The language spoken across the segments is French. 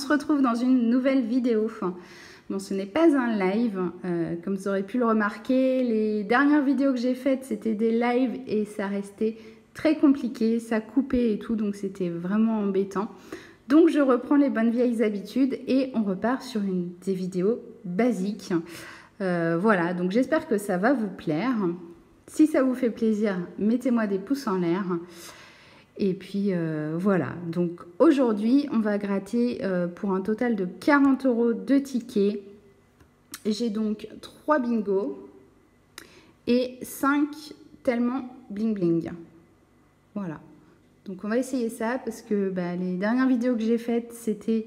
se retrouve dans une nouvelle vidéo. Bon, ce n'est pas un live, comme vous aurez pu le remarquer. Les dernières vidéos que j'ai faites, c'était des lives et ça restait très compliqué, ça coupait et tout, donc c'était vraiment embêtant. Donc je reprends les bonnes vieilles habitudes et on repart sur des vidéos basiques. Voilà, donc j'espère que ça va vous plaire. Si ça vous fait plaisir, mettez-moi des pouces en l'air. Et puis voilà, donc aujourd'hui, on va gratter pour un total de 40 € de tickets. J'ai donc 3 bingo et 5 tellement bling bling. Voilà, donc on va essayer ça parce que les dernières vidéos que j'ai faites, c'était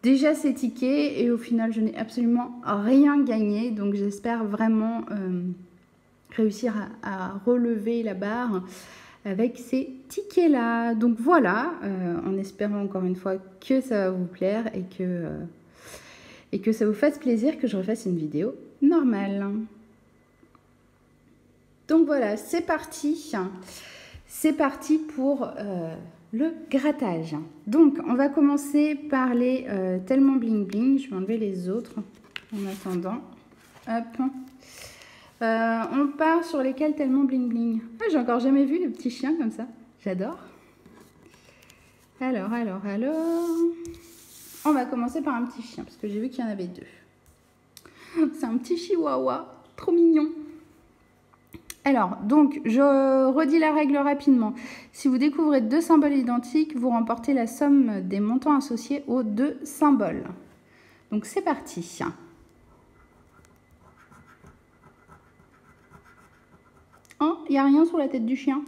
déjà ces tickets et au final, je n'ai absolument rien gagné. Donc j'espère vraiment réussir à relever la barre avec ces tickets là. Donc voilà, en espérant encore une fois que ça va vous plaire et que ça vous fasse plaisir que je refasse une vidéo normale. Donc voilà, c'est parti. C'est parti pour le grattage. Donc on va commencer par les tellement bling bling. Je vais enlever les autres en attendant. Hop. On part sur lesquels tellement bling bling. Ah, j'ai encore jamais vu le petit chien comme ça. J'adore. Alors. On va commencer par un petit chien parce que j'ai vu qu'il y en avait 2. C'est un petit chihuahua. Trop mignon. Alors, donc, je redis la règle rapidement. Si vous découvrez 2 symboles identiques, vous remportez la somme des montants associés aux 2 symboles. Donc, c'est parti. Oh, il n'y a rien sur la tête du chien.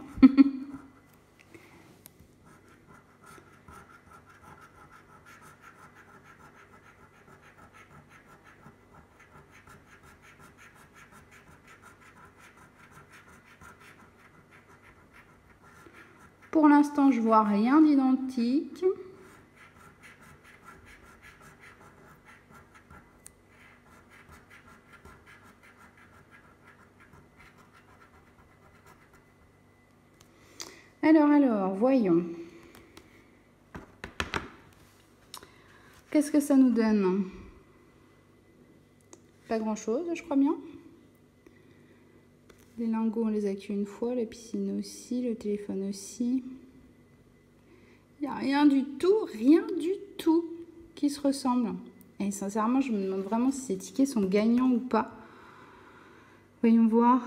Pour l'instant, je vois rien d'identique. Alors, voyons. Qu'est-ce que ça nous donne? Pas grand-chose, je crois bien. Les lingots, on les a qu'une fois. La piscine aussi, le téléphone aussi. Il n'y a rien du tout qui se ressemble. Et sincèrement, je me demande vraiment si ces tickets sont gagnants ou pas. Voyons voir.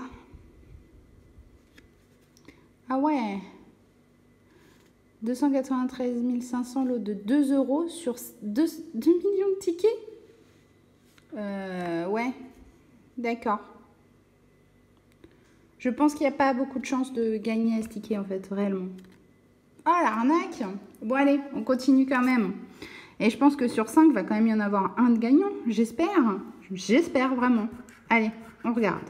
Ah ouais, 293 500 lots de 2 € sur 2 millions de tickets. Ouais, d'accord. Je pense qu'il n'y a pas beaucoup de chances de gagner à ce ticket en fait, réellement. Ah, l'arnaque! Bon allez, on continue quand même. Et je pense que sur 5, il va quand même y en avoir un de gagnant, j'espère. J'espère vraiment. Allez, on regarde.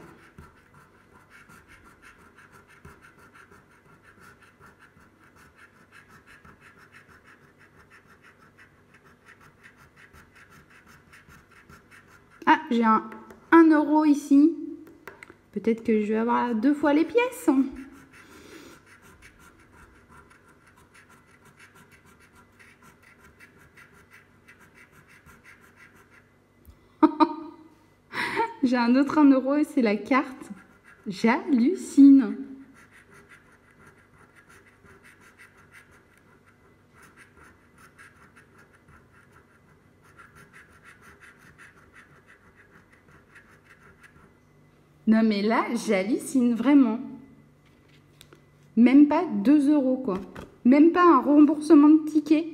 Ah, j'ai un 1 € ici. Peut-être que je vais avoir 2 fois les pièces. J'ai un autre 1 € et c'est la carte. J'hallucine. Non mais là, j'hallucine vraiment. Même pas 2 € quoi. Même pas un remboursement de ticket.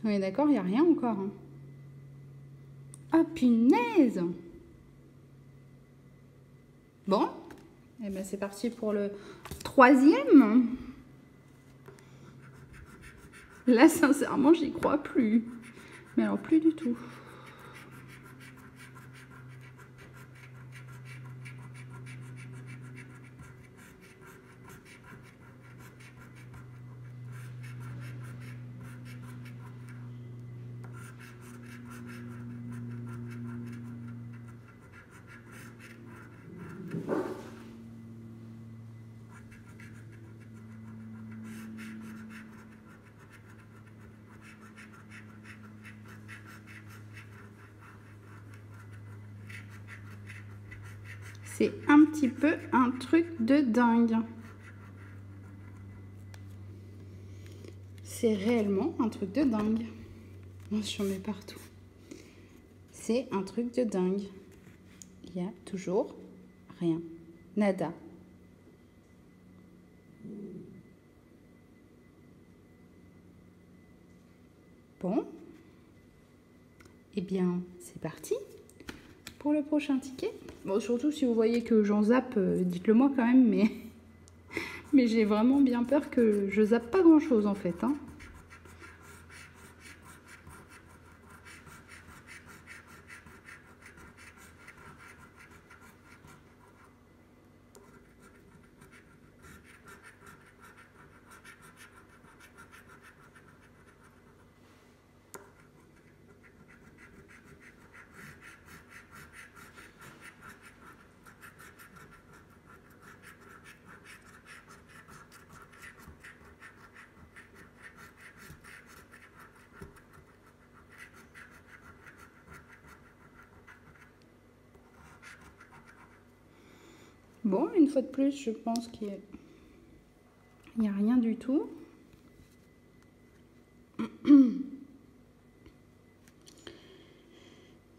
On est d'accord, il n'y a rien encore. Hein. Oh punaise! Bon, et ben c'est parti pour le 3e. Là, sincèrement, j'y crois plus. Mais alors, plus du tout. C'est un petit peu un truc de dingue. C'est réellement un truc de dingue. J'en mets partout. C'est un truc de dingue. Il y a toujours rien. Nada. Bon. Eh bien, c'est parti pour le prochain ticket. Bon, surtout si vous voyez que j'en zappe, dites-le moi quand même, mais j'ai vraiment bien peur que je zappe pas grand-chose en fait, hein. Bon, une fois de plus, je pense qu'il n'y a rien du tout. Il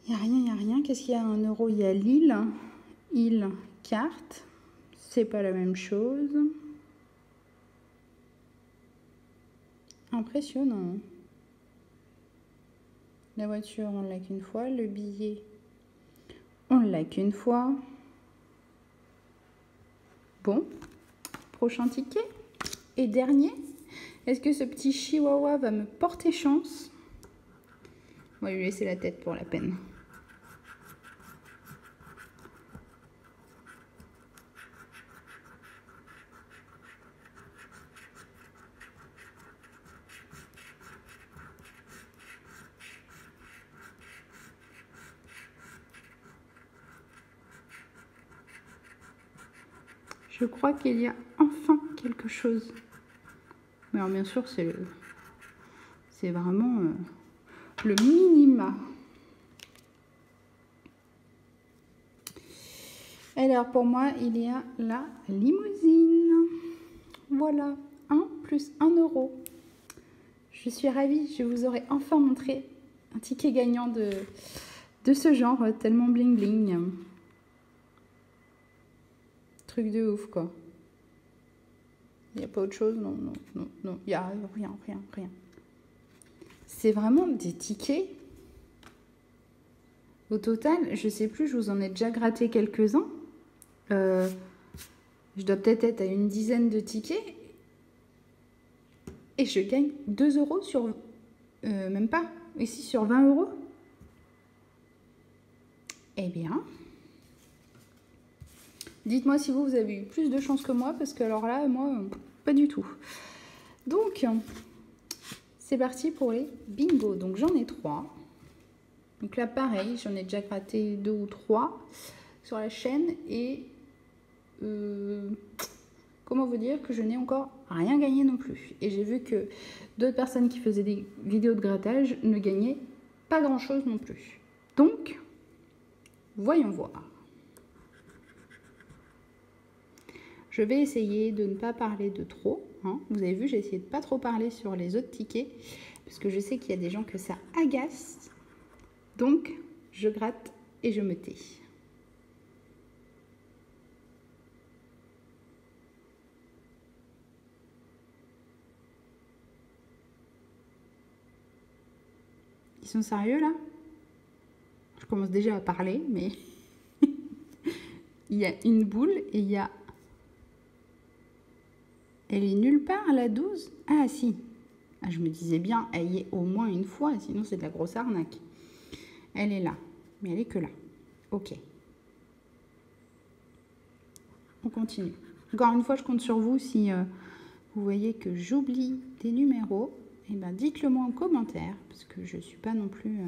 n'y a rien, il n'y a rien. Qu'est-ce qu'il y a à 1 euro? Il y a l'île. Île, carte. C'est pas la même chose. Impressionnant. La voiture, on l'a qu'une fois. Le billet, on l'a qu'une fois. Bon, prochain ticket. Et dernier. Est-ce que ce petit chihuahua va me porter chance? On va lui laisser la tête pour la peine. Je crois qu'il y a enfin quelque chose. Mais alors bien sûr, c'est vraiment le minima. Alors pour moi, il y a la limousine. Voilà, 1 plus 1 euro. Je suis ravie, je vous aurai enfin montré un ticket gagnant de ce genre, tellement bling bling. Truc de ouf quoi. Il n'y a pas autre chose, non, non, non, non, il n'y a rien, rien, rien. C'est vraiment des tickets. Au total, je sais plus, je vous en ai déjà gratté quelques-uns. Je dois peut-être être à une dizaine de tickets. Et je gagne 2 euros sur... même pas, ici sur 20 euros. Eh bien... Dites-moi si vous avez eu plus de chance que moi, parce que alors là, moi, pas du tout. Donc, c'est parti pour les bingo. Donc, j'en ai 3. Donc là, pareil, j'en ai déjà gratté 2 ou 3 sur la chaîne. Et comment vous dire que je n'ai encore rien gagné non plus. Et j'ai vu que d'autres personnes qui faisaient des vidéos de grattage ne gagnaient pas grand-chose non plus. Donc, voyons voir. Je vais essayer de ne pas parler de trop. Hein. Vous avez vu, j'ai essayé de ne pas trop parler sur les autres tickets. Parce que je sais qu'il y a des gens que ça agace. Donc, je gratte et je me tais. Ils sont sérieux là? Je commence déjà à parler, mais... il y a une boule et il y a... Elle est nulle part, la 12? Ah, si. Ah, je me disais bien, elle y est au moins une fois, sinon c'est de la grosse arnaque. Elle est là, mais elle est que là. Ok. On continue. Encore une fois, je compte sur vous. Si vous voyez que j'oublie des numéros, eh ben, dites-le moi en commentaire, parce que je ne suis pas non plus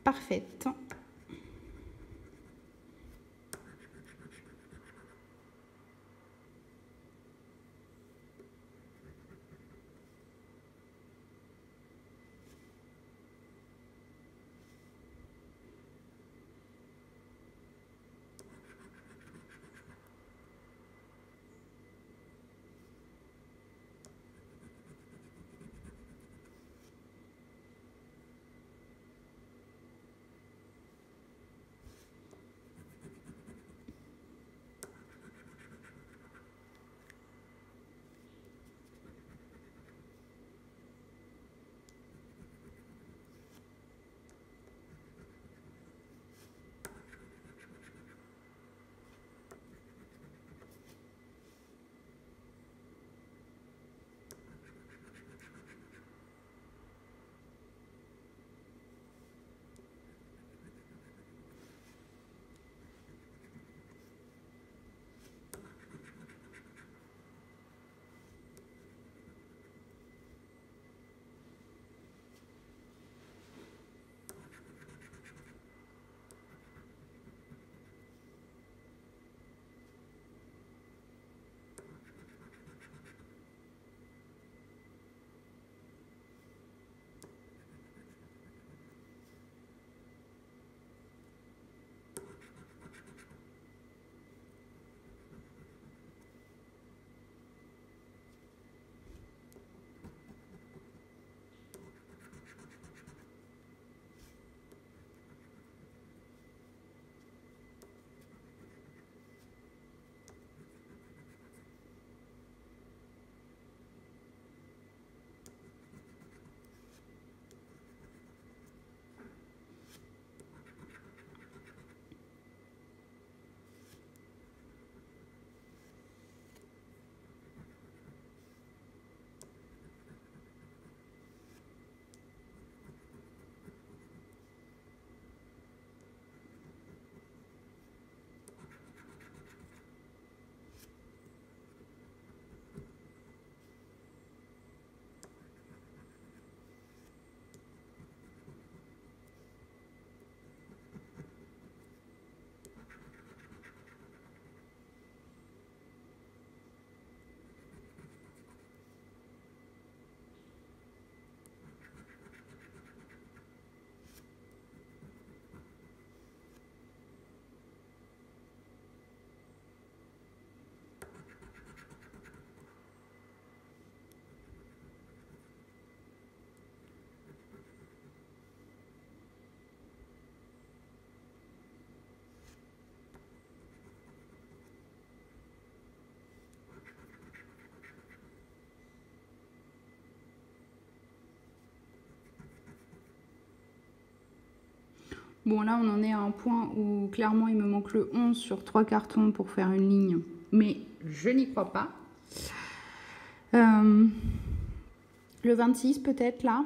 parfaite. Bon, là, on en est à un point où clairement, il me manque le 11 sur 3 cartons pour faire une ligne. Mais je n'y crois pas. Le 26 peut-être là.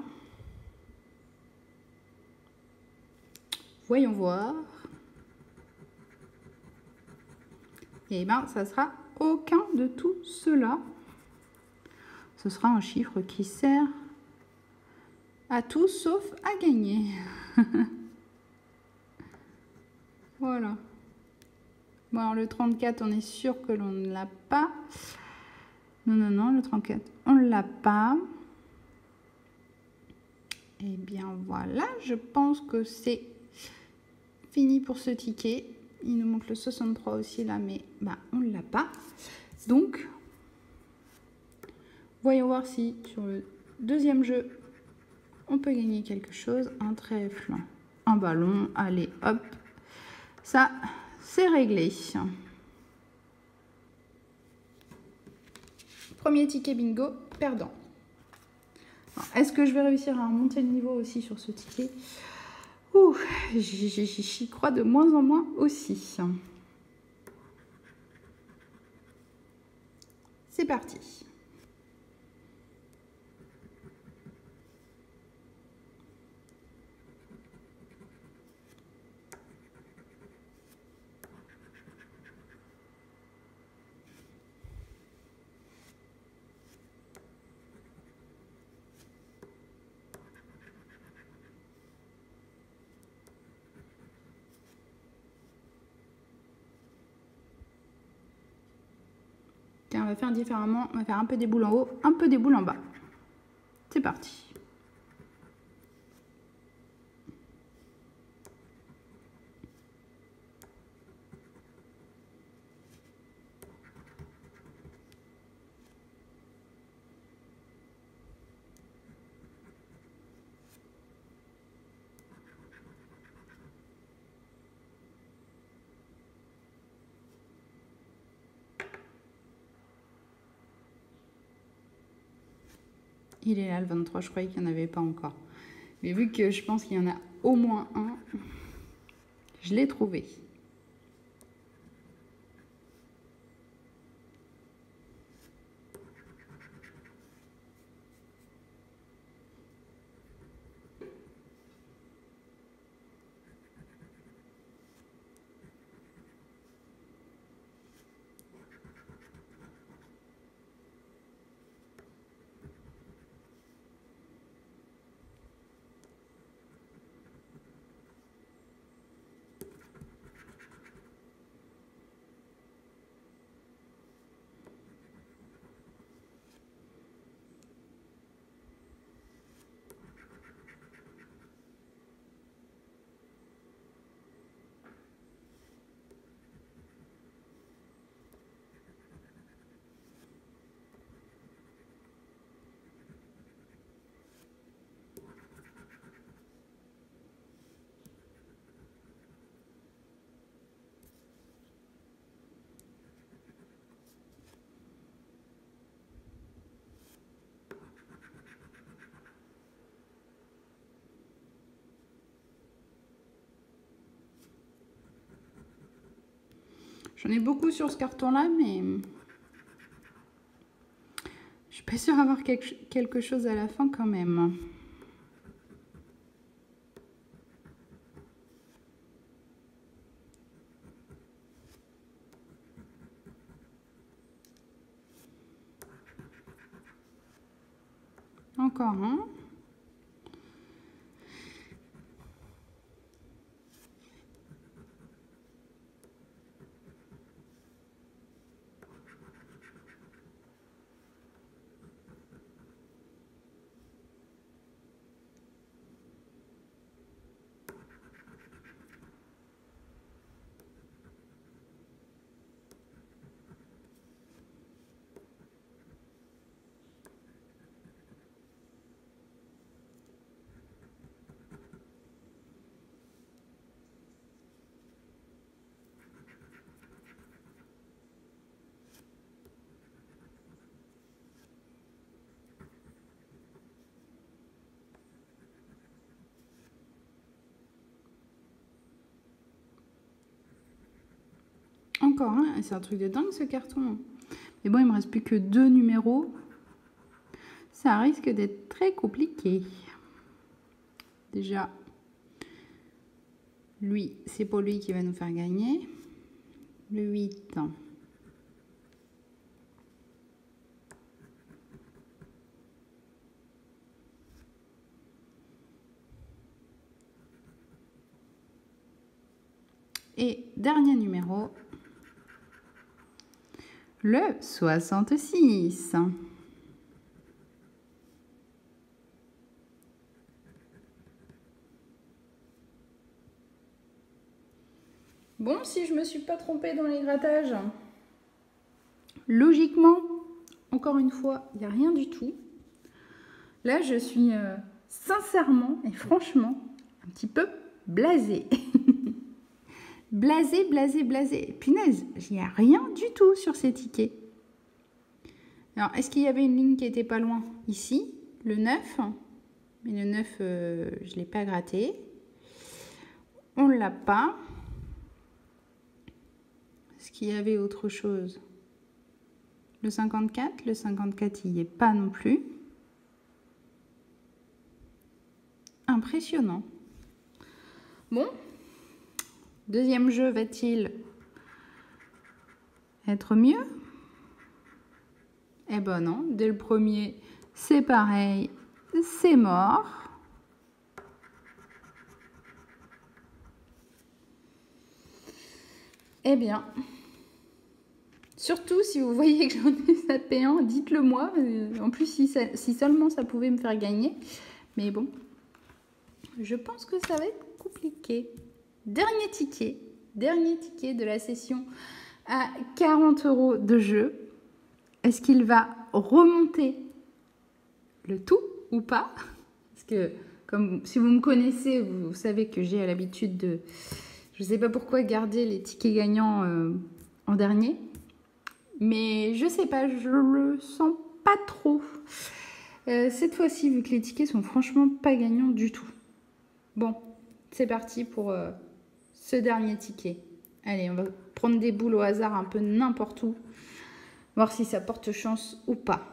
Voyons voir. Et bien, ça sera aucun de tout cela. Ce sera un chiffre qui sert à tout sauf à gagner. Voilà. Bon, alors le 34, on est sûr que l'on ne l'a pas. Non, non, non, le 34, on ne l'a pas. Eh bien, voilà, je pense que c'est fini pour ce ticket. Il nous manque le 63 aussi là, mais bah, on ne l'a pas. Donc, voyons voir si sur le deuxième jeu, on peut gagner quelque chose. Un trèfle, un ballon. Allez, hop. Ça, c'est réglé. Premier ticket bingo, perdant. Est-ce que je vais réussir à monter le niveau aussi sur ce ticket? Ouh, j'y crois de moins en moins aussi. C'est parti. Tiens, on va faire différemment. On va faire un peu des boules en haut, un peu des boules en bas. C'est parti. Il est là le 23, je croyais qu'il n'y en avait pas encore. Mais vu que je pense qu'il y en a au moins un, je l'ai trouvé. J'en ai beaucoup sur ce carton-là, mais je suis pas sûre d'avoir quelque chose à la fin quand même. Encore un. encore un. C'est un truc de dingue ce carton. Mais bon, il me reste plus que 2 numéros. Ça risque d'être très compliqué. Déjà, lui, c'est pour lui qui va nous faire gagner. Le 8. Et dernier numéro, le 66. Bon, si je me suis pas trompée dans les grattages, logiquement, encore une fois, il n'y a rien du tout. Là, je suis sincèrement et franchement un petit peu blasée. Blasée, blasée, blasée. Punaise, il n'y a rien du tout sur ces tickets. Alors, est-ce qu'il y avait une ligne qui était pas loin? Ici, le 9. Mais le 9, je ne l'ai pas gratté. On ne l'a pas. Est-ce qu'il y avait autre chose? Le 54, le 54, il n'y est pas non plus. Impressionnant. Bon. Deuxième jeu va-t-il être mieux? Eh ben non, dès le premier, c'est pareil, c'est mort. Eh bien, surtout si vous voyez que j'en ai sapé un, dites-le moi. En plus, si seulement ça pouvait me faire gagner. Mais bon, je pense que ça va être compliqué. Dernier ticket de la session à 40 € de jeu. Est-ce qu'il va remonter le tout ou pas? Parce que, comme si vous me connaissez, vous savez que j'ai l'habitude de... Je ne sais pas pourquoi garder les tickets gagnants en dernier. Mais je sais pas, je le sens pas trop. Cette fois-ci, vu que les tickets sont franchement pas gagnants du tout. Bon, c'est parti pour ce dernier ticket. Allez, on va prendre des boules au hasard un peu n'importe où. Voir si ça porte chance ou pas.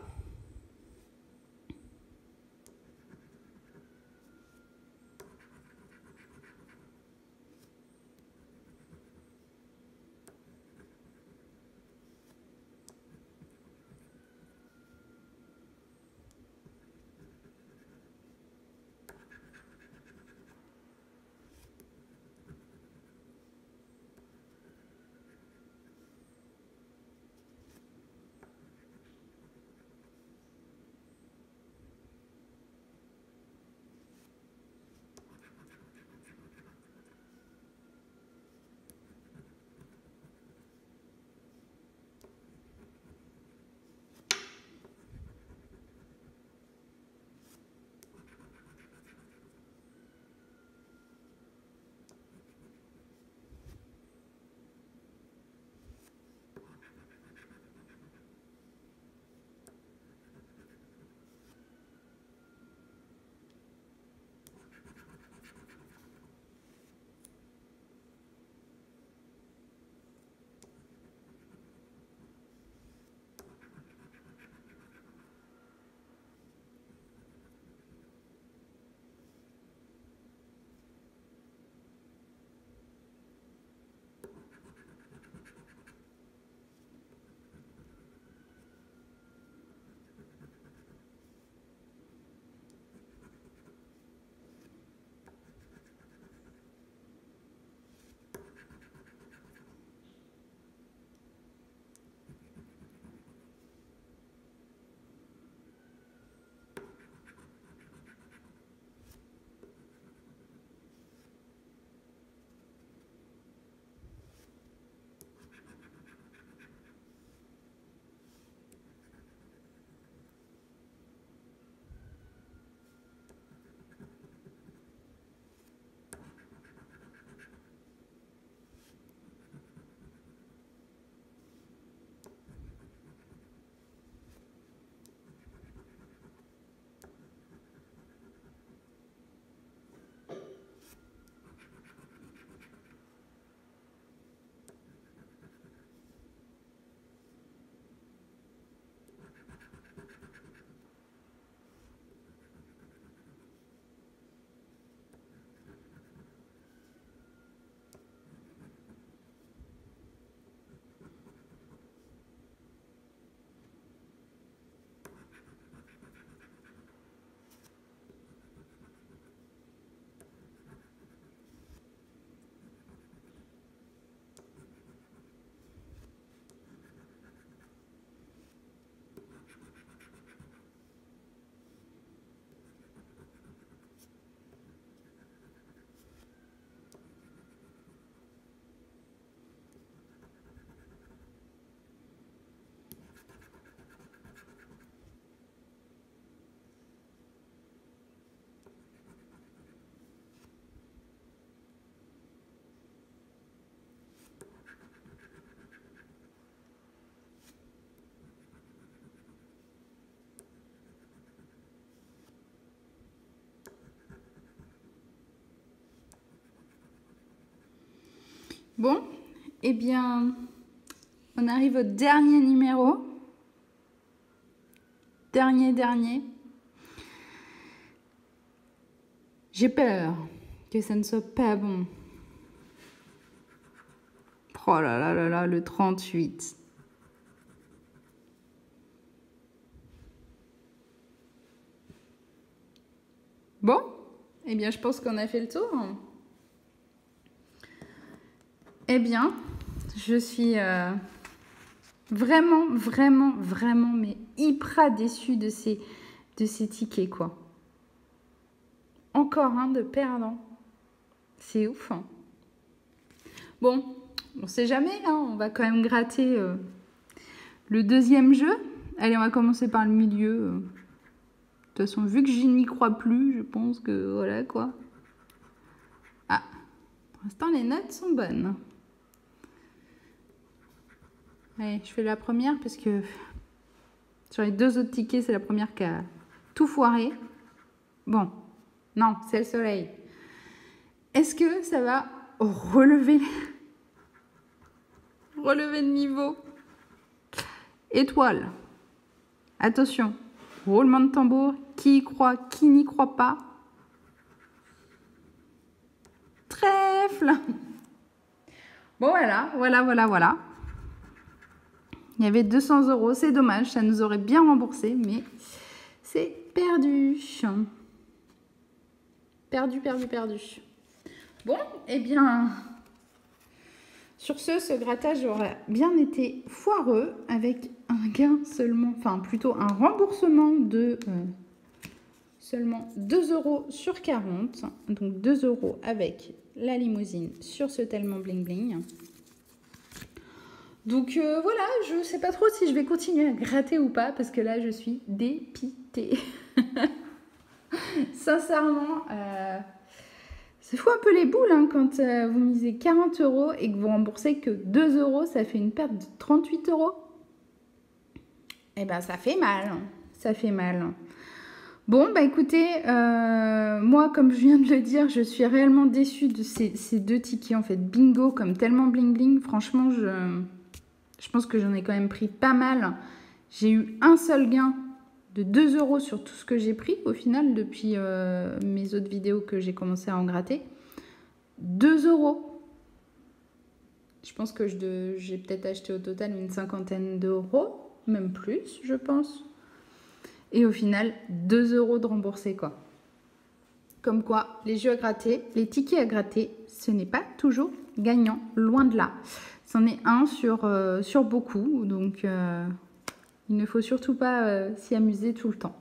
Bon, eh bien, on arrive au dernier numéro. Dernier. J'ai peur que ça ne soit pas bon. Oh là là là là, le 38. Bon, eh bien, je pense qu'on a fait le tour. Eh bien, je suis vraiment, mais hyper déçue de ces tickets, quoi. Encore un de perdant. C'est ouf, hein. Bon, on sait jamais, hein, on va quand même gratter le deuxième jeu. Allez, on va commencer par le milieu. De toute façon, vu que je n'y crois plus, je pense que voilà, quoi. Ah, pour l'instant, les notes sont bonnes. Allez, je fais la première parce que sur les deux autres tickets, c'est la première qui a tout foiré. Bon, non, c'est le soleil. Est-ce que ça va relever le niveau? Étoile. Attention, roulement de tambour. Qui y croit, qui n'y croit pas? Trèfle. Bon, voilà. Il y avait 200 €, c'est dommage, ça nous aurait bien remboursé, mais c'est perdu. Perdu. Bon, eh bien, sur ce grattage aurait bien été foireux avec un gain seulement, enfin plutôt un remboursement de seulement 2 € sur 40. Donc 2 € avec la limousine sur ce tellement bling bling. Donc voilà, je ne sais pas trop si je vais continuer à gratter ou pas parce que là je suis dépitée. Sincèrement, ça fout un peu les boules hein, quand vous misez 40 € et que vous remboursez que 2 €, ça fait une perte de 38 €. Eh ben ça fait mal, ça fait mal. Bon, bah écoutez, moi comme je viens de le dire, je suis réellement déçue de ces deux tickets en fait. Bingo comme tellement bling bling, franchement je pense que j'en ai quand même pris pas mal. J'ai eu un seul gain de 2 € sur tout ce que j'ai pris au final depuis mes autres vidéos que j'ai commencé à en gratter. 2 €. Je pense que j'ai peut-être acheté au total une cinquantaine d'euros, même plus, je pense. Et au final, 2 € de remboursé, quoi. Comme quoi, les jeux à gratter, les tickets à gratter, ce n'est pas toujours gagnant, loin de là. C'en est un sur beaucoup, donc il ne faut surtout pas s'y amuser tout le temps.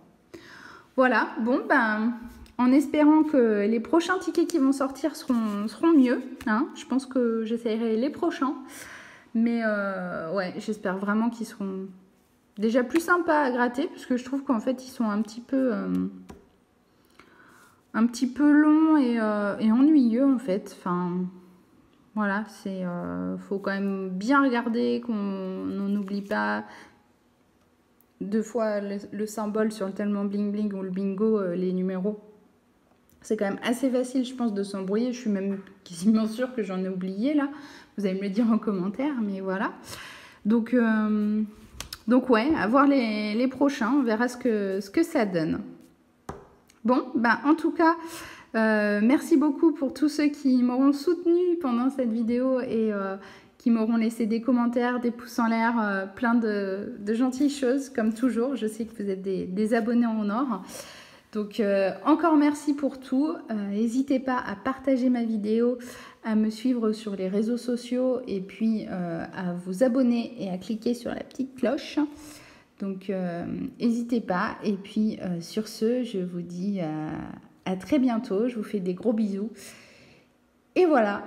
Voilà, bon, ben, en espérant que les prochains tickets qui vont sortir seront mieux. Hein. Je pense que j'essaierai les prochains. Mais ouais, j'espère vraiment qu'ils seront déjà plus sympas à gratter, parce que je trouve qu'en fait, ils sont un petit peu longs et ennuyeux, en fait. Enfin... Voilà, faut quand même bien regarder, qu'on n'oublie pas deux fois le symbole sur le tellement bling bling ou le bingo, les numéros. C'est quand même assez facile, je pense, de s'embrouiller. Je suis même quasiment sûre que j'en ai oublié là. Vous allez me le dire en commentaire, mais voilà. Donc ouais, à voir les prochains. On verra ce que ça donne. Bon, ben en tout cas... merci beaucoup pour tous ceux qui m'auront soutenu pendant cette vidéo et qui m'auront laissé des commentaires, des pouces en l'air, plein de gentilles choses comme toujours. Je sais que vous êtes des abonnés en or. Donc encore merci pour tout. N'hésitez pas à partager ma vidéo, à me suivre sur les réseaux sociaux et puis à vous abonner et à cliquer sur la petite cloche. Donc n'hésitez pas. Et puis sur ce, je vous dis... à très bientôt, je vous fais des gros bisous. Et voilà,